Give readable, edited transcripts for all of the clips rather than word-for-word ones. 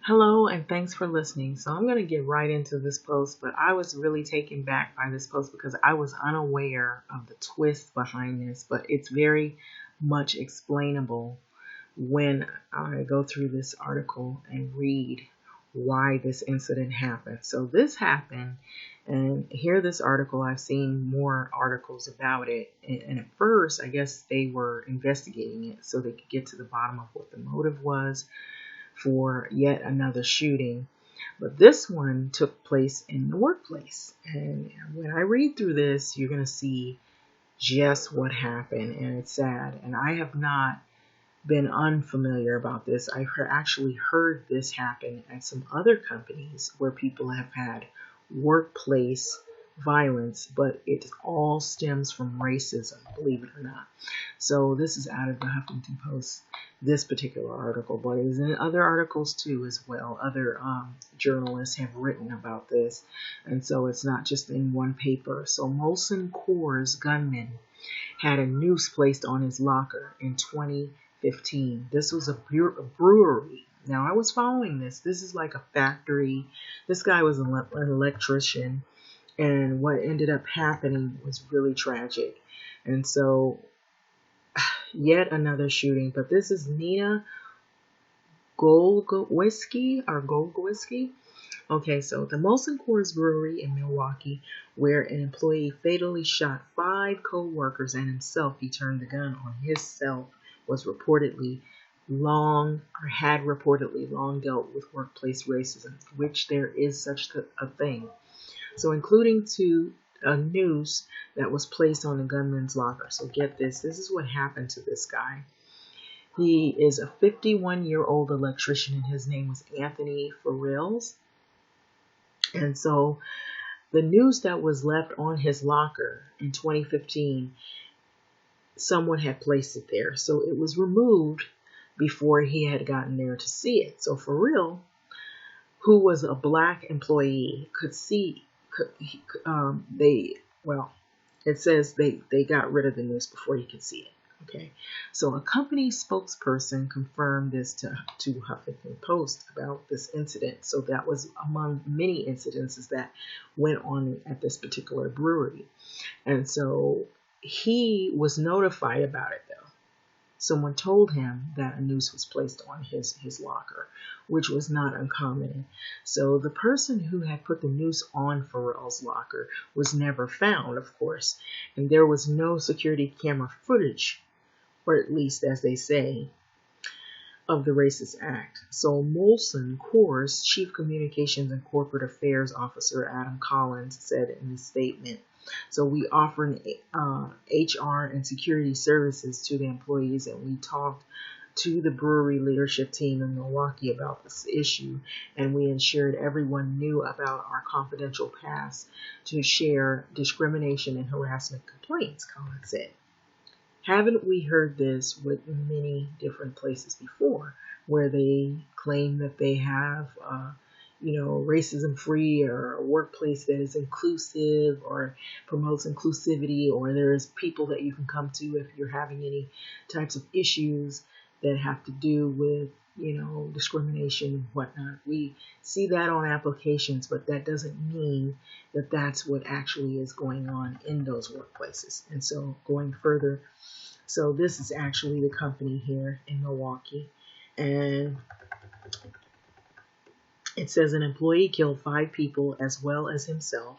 Hello and thanks for listening. So I'm going to get right into this post, but I was really taken back by this post because I was unaware of the twist behind this, but it's very much explainable when I go through this article and read why this incident happened. So this happened, and here this article, I've seen more articles about it. And at first, I guess they were investigating it so they could get to the bottom of what the motive was for yet another shooting. But this one took place in the workplace. And when I read through this, you're going to see just what happened. And it's sad. And I have not been unfamiliar about this. I actually heard this happen at some other companies where people have had workplace violence, but it all stems from racism, believe it or not. So this is out of the Huffington Post, this particular article, but it is in other articles too as well. Other journalists have written about this, and so it's not just in one paper. So Molson Coors Gunman had a noose placed on his locker in 2015. This was a brewery. Now, I was following this. This is like a factory. This guy was an electrician, and what ended up happening was really tragic. And so, yet another shooting, but this is Nina Golgowski. Okay, so the Molson Coors Brewery in Milwaukee, where an employee fatally shot 5 co-workers and himself, he turned the gun on himself, was reportedly had reportedly long dealt with workplace racism, which there is such a thing. So including to a noose that was placed on the gunman's locker. So get this is what happened to this guy. He is a 51-year-old electrician, and his name was Anthony Farrells. And so the noose that was left on his locker in 2015, someone had placed it there. So it was removed before he had gotten there to see it. So Farrell, who was a black employee, could see, it says they got rid of the noose before he could see it. Okay, so a company spokesperson confirmed this to Huffington Post about this incident. So that was among many incidences that went on at this particular brewery. And so he was notified about it, though. Someone told him that a noose was placed on his locker, which was not uncommon. So the person who had put the noose on Farrell's locker was never found, of course, and there was no security camera footage, or at least as they say, of the racist act. So Molson Coors Chief Communications and Corporate Affairs Officer Adam Collins said in his statement, so we offer HR and security services to the employees, and we talked to the brewery leadership team in Milwaukee about this issue, and we ensured everyone knew about our confidential paths to share discrimination and harassment complaints, Collins said. Haven't we heard this with many different places before, where they claim that they have, racism free, or a workplace that is inclusive or promotes inclusivity, or there's people that you can come to if you're having any types of issues that have to do with, discrimination and whatnot. We see that on applications, but that doesn't mean that that's what actually is going on in those workplaces. And so going further, so this is actually the company here in Milwaukee. And it says an employee killed 5 people as well as himself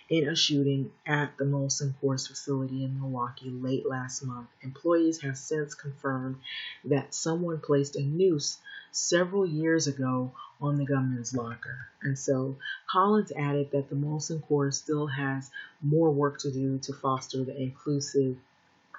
in a shooting at the Molson Coors facility in Milwaukee late last month. Employees have since confirmed that someone placed a noose several years ago on the gunman's locker. And so Collins added that the Molson Coors still has more work to do to foster the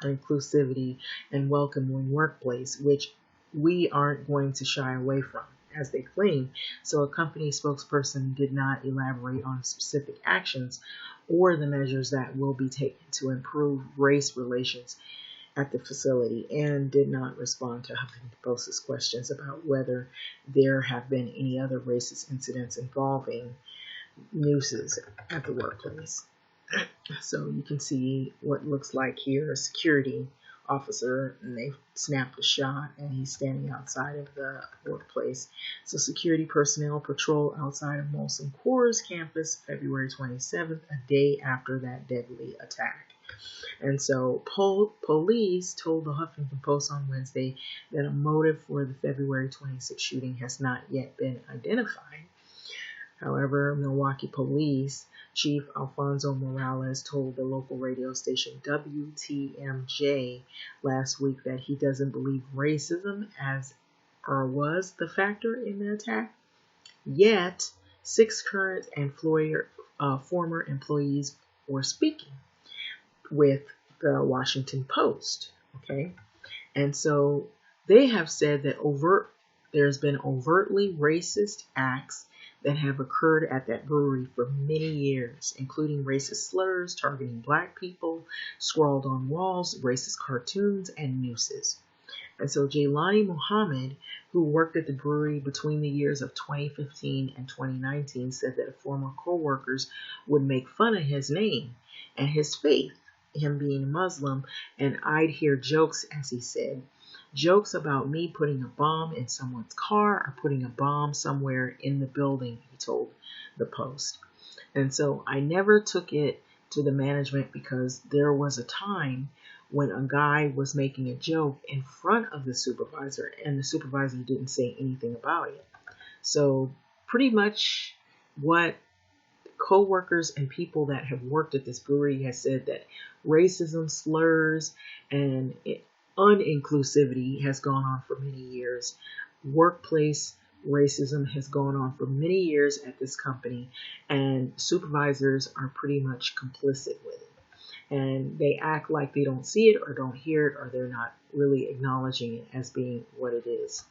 inclusivity and welcoming workplace, which we aren't going to shy away from, as they claim. So a company spokesperson did not elaborate on specific actions or the measures that will be taken to improve race relations at the facility, and did not respond to Huffington Post's questions about whether there have been any other racist incidents involving nooses at the workplace. So you can see what looks like here, security officer, and they snapped a shot, and he's standing outside of the workplace. So security personnel patrol outside of Molson Coors campus February 27th, a day after that deadly attack. And so police told the Huffington Post on Wednesday that a motive for the February 26th shooting has not yet been identified. However, Milwaukee Police Chief Alfonso Morales told the local radio station WTMJ last week that he doesn't believe racism was the factor in the attack. Yet, 6 current and former employees were speaking with the Washington Post. Okay, and so they have said that there's been overtly racist acts that have occurred at that brewery for many years, including racist slurs targeting black people, scrawled on walls, racist cartoons, and nooses. And so Jaylani Muhammad, who worked at the brewery between the years of 2015 and 2019, said that former co-workers would make fun of his name and his faith, him being Muslim, and I'd hear jokes, as he said, jokes about me putting a bomb in someone's car or putting a bomb somewhere in the building, he told the Post. And so I never took it to the management because there was a time when a guy was making a joke in front of the supervisor and the supervisor didn't say anything about it. So pretty much what co-workers and people that have worked at this brewery has said that racism, slurs, and uninclusivity has gone on for many years. Workplace racism has gone on for many years at this company, and supervisors are pretty much complicit with it. And they act like they don't see it or don't hear it, or they're not really acknowledging it as being what it is.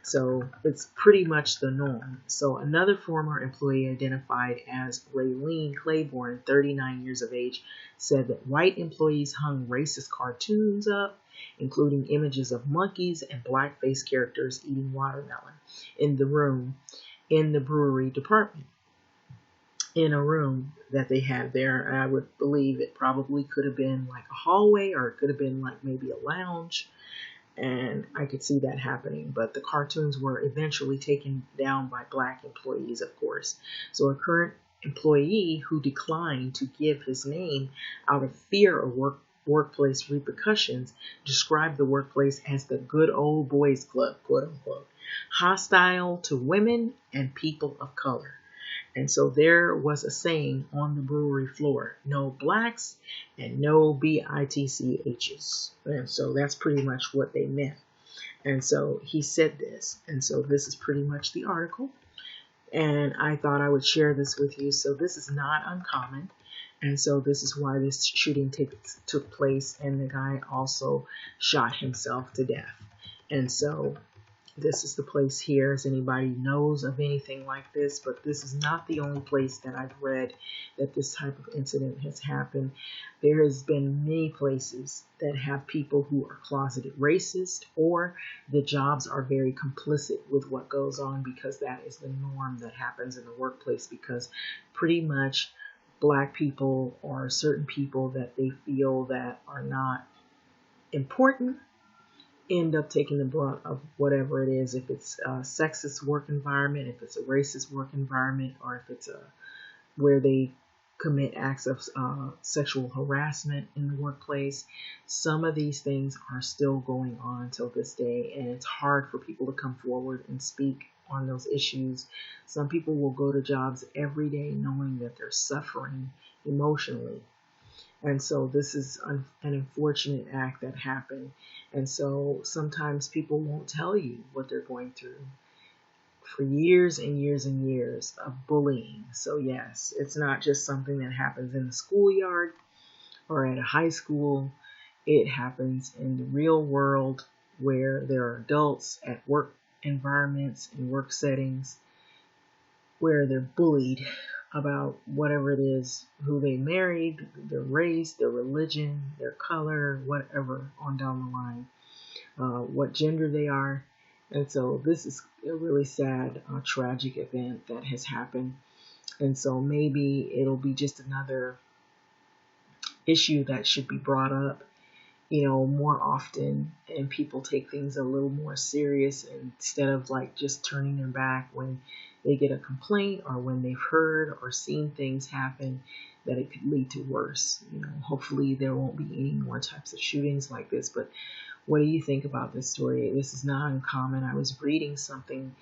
So it's pretty much the norm. So another former employee identified as Raylene Claiborne, 39 years of age, said that white employees hung racist cartoons up, including images of monkeys and blackface characters eating watermelon in the brewery department. In a room that they had there. I would believe it probably could have been like a hallway, or it could have been like maybe a lounge. And I could see that happening. But the cartoons were eventually taken down by black employees, of course. So a current employee who declined to give his name out of fear of workplace repercussions described the workplace as the good old boys club, quote unquote, hostile to women and people of color. And so there was a saying on the brewery floor, no blacks and no BITCHs. And so that's pretty much what they meant. And so he said this. And so this is pretty much the article. And I thought I would share this with you. So this is not uncommon. And so this is why this shooting took place. And the guy also shot himself to death. And so this is the place here, as anybody knows of anything like this, but this is not the only place that I've read that this type of incident has happened. There has been many places that have people who are closeted racist, or the jobs are very complicit with what goes on, because that is the norm that happens in the workplace, because pretty much black people or certain people that they feel that are not important end up taking the brunt of whatever it is, if it's a sexist work environment, if it's a racist work environment, or if it's where they commit acts of sexual harassment in the workplace. Some of these things are still going on till this day, and it's hard for people to come forward and speak on those issues. Some people will go to jobs every day knowing that they're suffering emotionally. And so this is an unfortunate act that happened. And so sometimes people won't tell you what they're going through for years and years and years of bullying. So yes, it's not just something that happens in the schoolyard or at a high school. It happens in the real world, where there are adults at work environments and work settings where they're bullied about whatever it is, who they married, their race, their religion, their color, whatever on down the line, what gender they are. And so this is a really sad, tragic event that has happened. And so maybe it'll be just another issue that should be brought up more often, and people take things a little more serious instead of like just turning their back when they get a complaint or when they've heard or seen things happen that it could lead to worse. Hopefully there won't be any more types of shootings like this. But what do you think about this story? This is not uncommon. I was reading something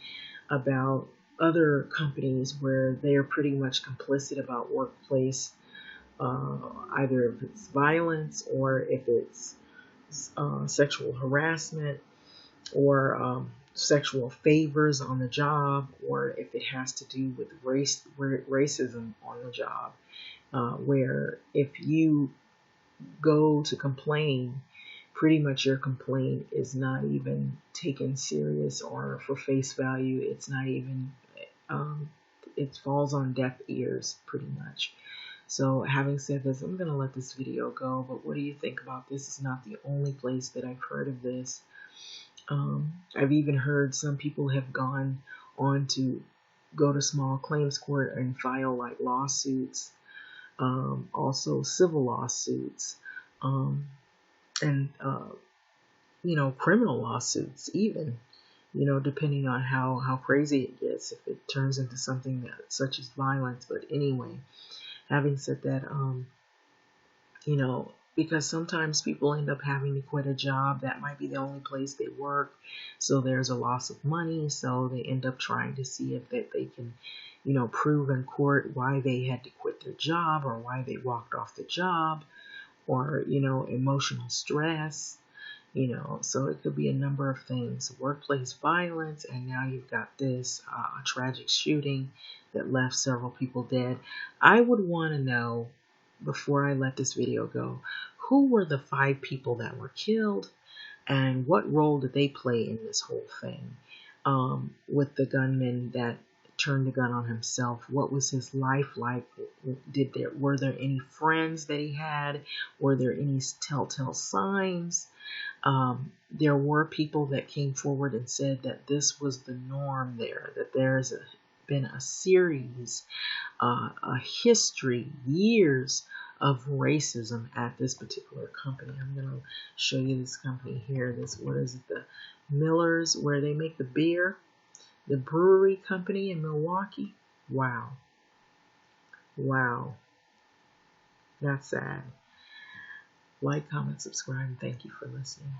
about other companies where they're pretty much complicit about workplace, either if it's violence or if it's sexual harassment or sexual favors on the job, or if it has to do with racism on the job, where if you go to complain, pretty much your complaint is not even taken serious or for face value. It's not even, it falls on deaf ears pretty much. So having said this, I'm going to let this video go, but what do you think about this? It's not the only place that I've heard of this. I've even heard some people have gone on to go to small claims court and file like lawsuits, also civil lawsuits, and criminal lawsuits even, depending on how crazy it gets, if it turns into something that such as violence. But anyway, having said that, because sometimes people end up having to quit a job that might be the only place they work, so there's a loss of money, so they end up trying to see if that they can, prove in court why they had to quit their job or why they walked off the job, or emotional stress, so it could be a number of things, workplace violence, and now you've got this a tragic shooting that left several people dead. I would want to know, before I let this video go, who were the 5 people that were killed and what role did they play in this whole thing, with the gunman that turned the gun on himself. What was his life like? Were there any friends that he had? Were there any telltale signs? There were people that came forward and said that this was the norm there, that there's been a series, a history, years of racism at this particular company. I'm going to show you this company here. What is it? The Millers, where they make the beer, the brewery company in Milwaukee. Wow. Wow. That's sad. Like, comment, subscribe, and thank you for listening.